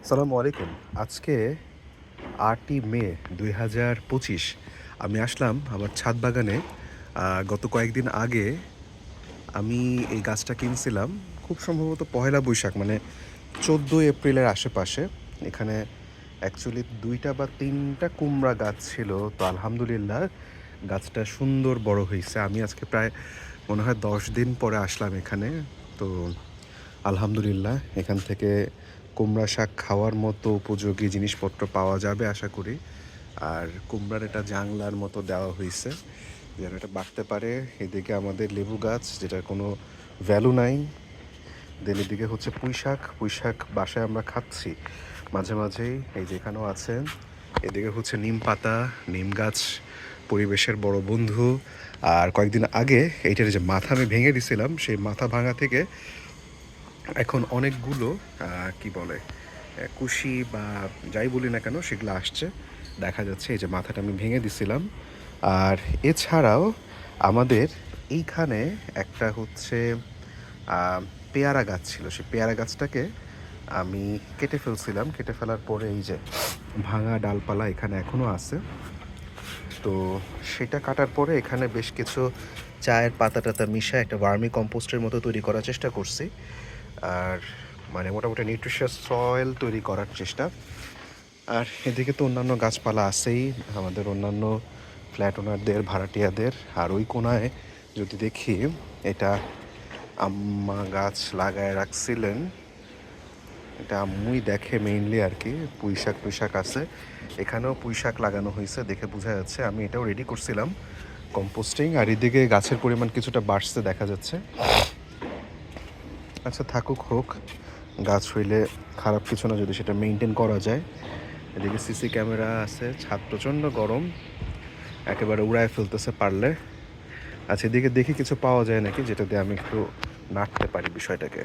আসসালামু আলাইকুম। আজকে ৮ই মে ২০২৫ আমি আসলাম আমার ছাদ বাগানে। গত কয়েকদিন আগে আমি এই গাছটা কিনছিলাম। খুব সম্ভবত পহেলা বৈশাখ মানে ১৪ এপ্রিলের আশেপাশে। এখানে অ্যাকচুয়ালি ২ টা বা ৩ টা কুমড়া গাছ ছিল। তো আলহামদুলিল্লাহ গাছটা সুন্দর বড় হইছে। আমি আজকে প্রায় মনে হয় ১০ দিন পরে আসলাম এখানে। তো আলহামদুলিল্লাহ এখান থেকে কুমড়া শাক খাওয়ার মতো উপযোগী জিনিসপত্র পাওয়া যাবে আশা করি। আর কুমড়ার এটা জাংলার মতো দেওয়া হইছে যেন এটা বাড়তে পারে। এদিকে আমাদের লেবু গাছ যেটার কোনো ভ্যালু নাই। দেন এদিকে হচ্ছে পুঁই শাক বাসায় আমরা খাচ্ছি মাঝে মাঝেই, এই যে এখানেও আছে। এদিকে হচ্ছে নিম পাতা, নিম গাছ পরিবেশের বড় বন্ধু। আর কয়েকদিন আগে এইটার যে মাথা আমি ভেঙে দিছিলাম, সেই মাথা ভাঙা থেকে এখন অনেকগুলো কি বলে কুশি বা যাই বলি না কেন সেগুলো আসছে, দেখা যাচ্ছে। এই যে মাথাটা আমি ভেঙে দিছিলাম। আর এছাড়াও আমাদের এইখানে একটা হচ্ছে আহ, পেয়ারা গাছ ছিল। সেই পেয়ারা গাছটাকে আমি কেটে ফেলছিলাম। কেটে ফেলার পরে এই যে ভাঙা ডালপালা এখানে এখনও আছে। তো সেটা কাটার পরে এখানে বেশ কিছু চায়ের পাতা টাতা মিশায় একটা ভার্মি কম্পোস্টের মতো তৈরি করার চেষ্টা করছি। আর মানে মোটামুটি নিউট্রিশিয়াস সয়েল তৈরি করার চেষ্টা। আর এদিকে তো অন্যান্য গাছপালা আছেই, আমাদের অন্যান্য ফ্ল্যাট ওনারদের, ভাড়াটিয়াদের। আর ওই কোনায় যদি দেখি, এটা আম্মা গাছ লাগায় রাখছিলেন। এটা আম্মুই দেখে মেইনলি আর কি। পুঁইশাক আছে, এখানেও পুঁইশাক লাগানো হয়েছে, দেখে বোঝা যাচ্ছে। আমি এটাও রেডি করছিলাম কম্পোস্টিং। আর এদিকে গাছের পরিমাণ কিছুটা বাড়ছে দেখা যাচ্ছে। আচ্ছা থাকুক, হোক। গাছ হইলে খারাপ কিছু না যদি সেটা মেনটেন করা যায়। এদিকে সিসি ক্যামেরা আছে, ছাদ প্রচণ্ড গরম, একেবারে উড়ায় ফেলতেছে পারলে। আচ্ছা এদিকে দেখি কিছু পাওয়া যায় নাকি যেটা দিয়ে আমি একটু নাড়তে পারি বিষয়টাকে।